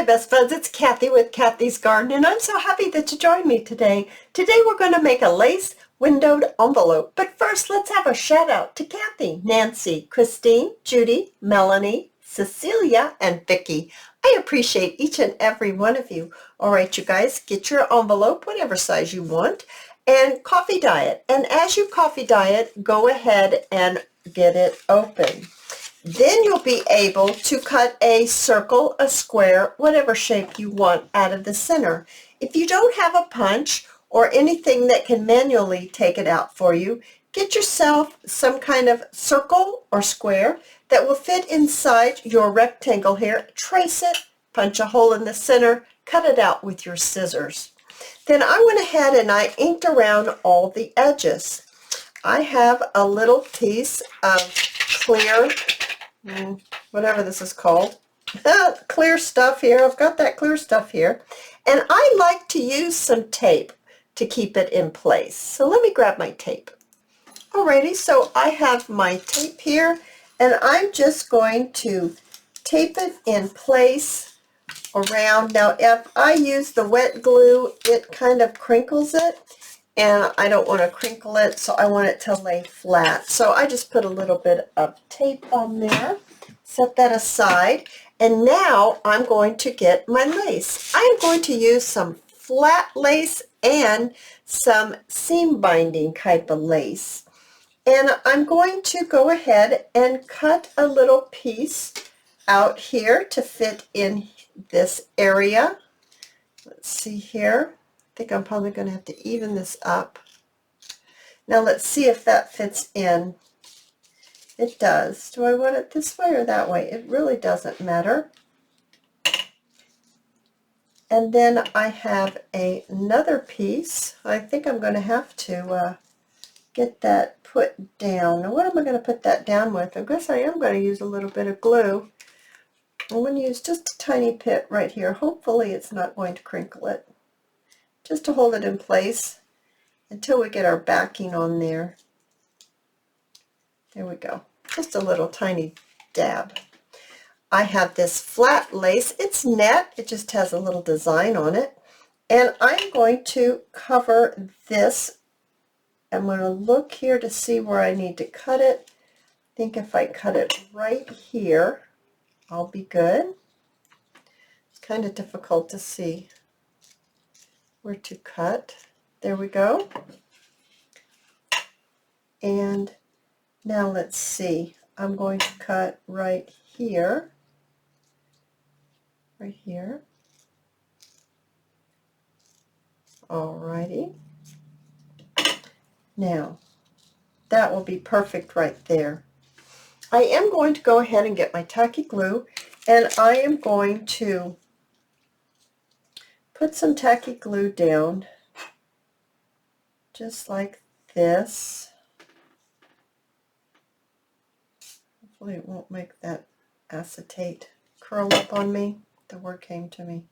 Hi best friends, it's Cathy with Cathy's Garden, and I'm so happy that you joined me today. Today we're going to make a lace windowed envelope, but first let's have a shout out to Cathy, Nancy, Christine, Judy, Melanie, Cecilia, and Vicki. I appreciate each and every one of you. All right, you guys, get your envelope, whatever size you want, and coffee dye it. And as you coffee dye it, go ahead and get it open. Then you'll be able to cut a circle, a square, whatever shape you want out of the center. If you don't have a punch or anything that can manually take it out for you, get yourself some kind of circle or square that will fit inside your rectangle here. Trace it, punch a hole in the center, cut it out with your scissors. Then I went ahead and I inked around all the edges. I have a little piece of clear, whatever this is called, clear stuff here. I've got that clear stuff here, and I like to use some tape to keep it in place. So let me grab my tape. Alrighty, so I have my tape here, and I'm just going to tape it in place around. Now if I use the wet glue, it kind of crinkles it, and I don't want to crinkle it, so I want it to lay flat. So I just put a little bit of tape on there, set that aside, and now I'm going to get my lace. I'm going to use some flat lace and some seam binding type of lace. And I'm going to go ahead and cut a little piece out here to fit in this area. Let's see here. I think I'm probably going to have to even this up. Now let's see if that fits in. It does. Do I want it this way or that way? It really doesn't matter. And then I have another piece. I think I'm going to have to get that put down. Now what am I going to put that down with? I guess I am going to use a little bit of glue. I'm going to use just a tiny bit right here. Hopefully it's not going to crinkle it. Just to hold it in place until we get our backing on there. There we go. Just a little tiny dab. I have this flat lace. It's net. It just has a little design on it. And I'm going to cover this. I'm going to look here to see where I need to cut it. I think if I cut it right here, I'll be good. It's kind of difficult to see where to cut. There we go. And now let's see. I'm going to cut right here. Right here. Alrighty. Now, that will be perfect right there. I am going to go ahead and get my tacky glue, and I am going to put some tacky glue down just like this. Hopefully it won't make that acetate curl up on me. The word came to me.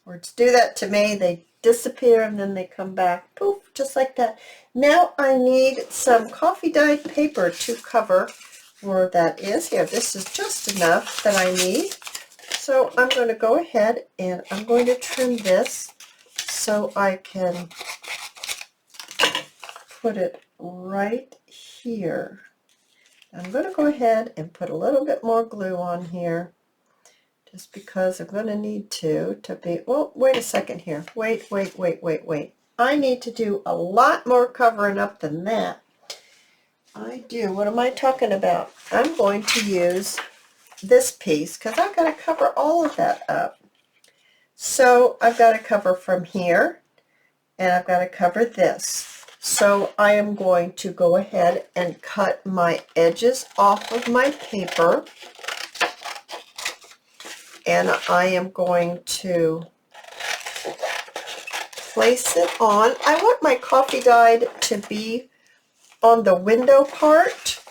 Words do that to me. They disappear and then they come back. Poof, just like that. Now I need some coffee dyed paper to cover where that is. Here, this is just enough that I need. So I'm going to go ahead and I'm going to trim this so I can put it right here. I'm going to go ahead and put a little bit more glue on here just because I'm going to need to be, well, wait a second here. Wait. I need to do a lot more covering up than that. I do. What am I talking about? I'm going to use this piece because I've got to cover all of that up. So I've got to cover from here and I've got to cover this. So I am going to go ahead and cut my edges off of my paper, and I am going to place it on. I want my coffee dyed to be on the window part,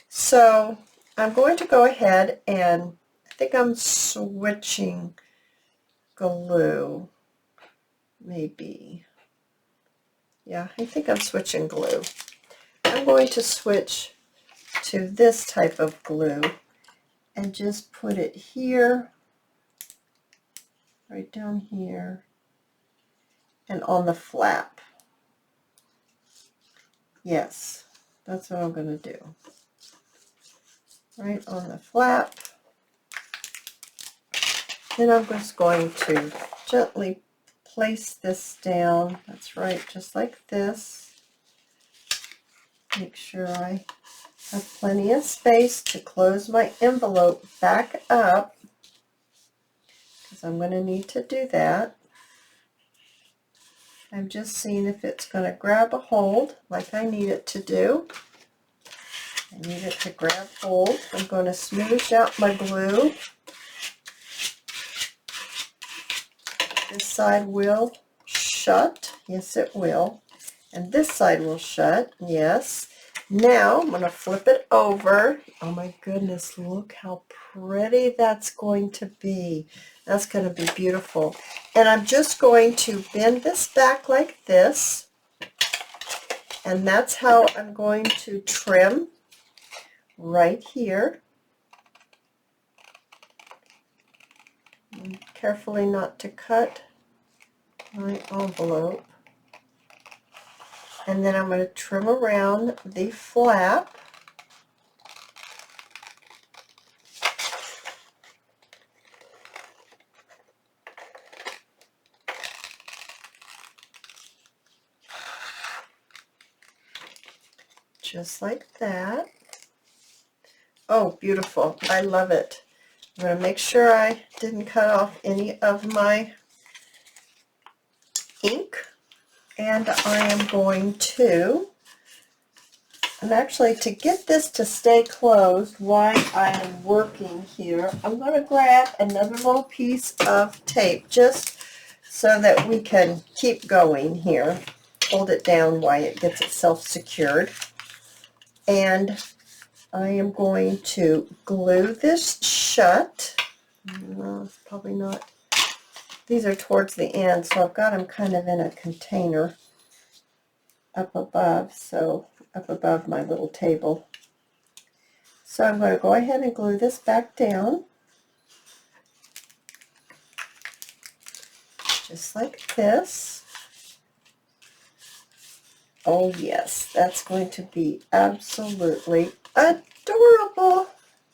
so I'm going to go ahead and I think I'm switching glue, maybe. Yeah, I think I'm switching glue. I'm going to switch to this type of glue and just put it here right down here, and on the flap. Yes, that's what I'm going to do. Right on the flap. Then I'm just going to gently place this down. That's right, just like this. Make sure I have plenty of space to close my envelope back up, because I'm going to need to do that. I'm just seeing if it's going to grab a hold like I need it to do. I need it to grab hold. I'm going to smoosh out my glue. This side will shut. Yes, it will. And this side will shut. Yes. Now I'm going to flip it over. Oh my goodness, look how pretty that's going to be. That's going to be beautiful. And I'm just going to bend this back like this. And that's how I'm going to trim right here. And carefully not to cut my envelope. And then I'm going to trim around the flap. Just like that. Oh, beautiful. I love it. I'm going to make sure I didn't cut off any of my ink. And I am going to, and actually to get this to stay closed while I am working here, I'm going to grab another little piece of tape just so that we can keep going here. Hold it down while it gets itself secured. And I am going to glue this shut. No, it's probably not. These are towards the end, so I've got them kind of in a container up above, so up above my little table. So I'm going to go ahead and glue this back down, just like this. Oh yes, that's going to be absolutely adorable.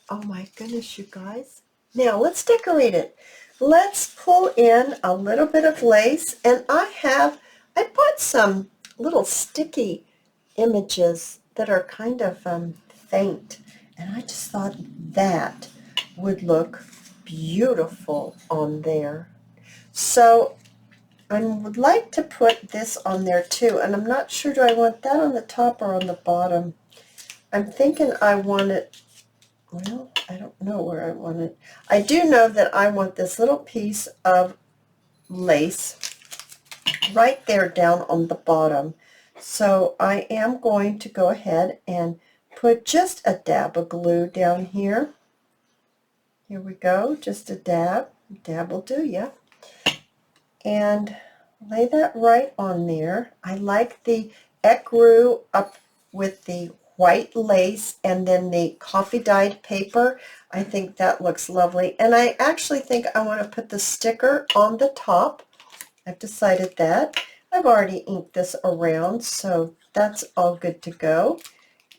Oh my goodness, you guys. Now let's decorate it. Let's pull in a little bit of lace, and I bought some little sticky images that are kind of faint, and I just thought that would look beautiful on there. So I would like to put this on there too, and I'm not sure, do I want that on the top or on the bottom? I'm thinking I want it, well, I don't know where I want it. I do know that I want this little piece of lace right there down on the bottom. So I am going to go ahead and put just a dab of glue down here. Here we go, just a dab. A dab will do, yeah. And lay that right on there. I like the ecru up with the white lace and then the coffee dyed paper. I think that looks lovely. And I actually think I want to put the sticker on the top. I've decided that. I've already inked this around, so that's all good to go.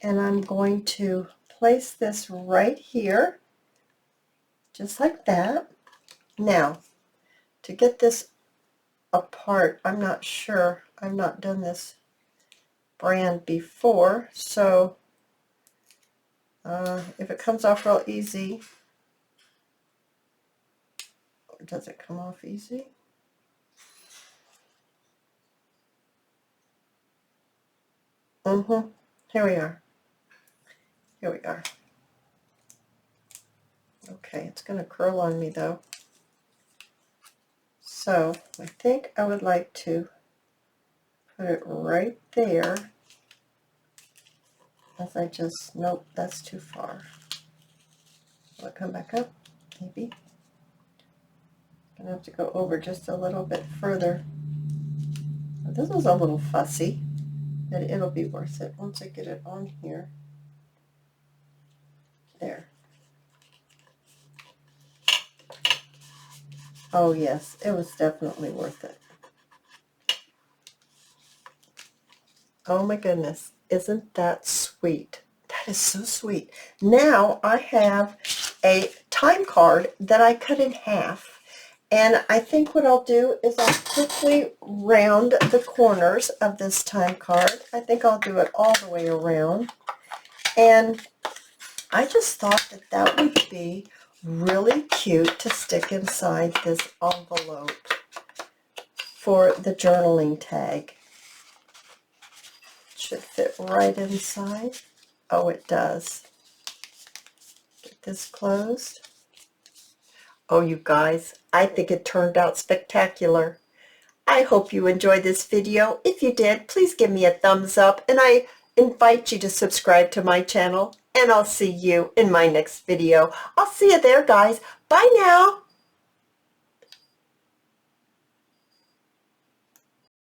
And I'm going to place this right here, just like that. Now, to get this apart, I'm not sure. I've not done this brand before, so if it comes off real easy, does it come off easy? Here we are. Here we are. Okay, it's going to curl on me though. So I think I would like to put it right there. As I just, nope, that's too far. Will it come back up? Maybe. Gonna have to go over just a little bit further. This is a little fussy, but it'll be worth it once I get it on here. There. Oh yes, it was definitely worth it. Oh my goodness, isn't that sweet? That is so sweet. Now I have a time card that I cut in half, and I think what I'll do is I'll quickly round the corners of this time card. I think I'll do it all the way around, and I just thought that that would be really cute to stick inside this envelope for the journaling tag. Should fit right inside. Oh, it does. Get this closed. Oh, you guys, I think it turned out spectacular. I hope you enjoyed this video. If you did, please give me a thumbs up, and I invite you to subscribe to my channel, and I'll see you in my next video. I'll see you there, guys. Bye now.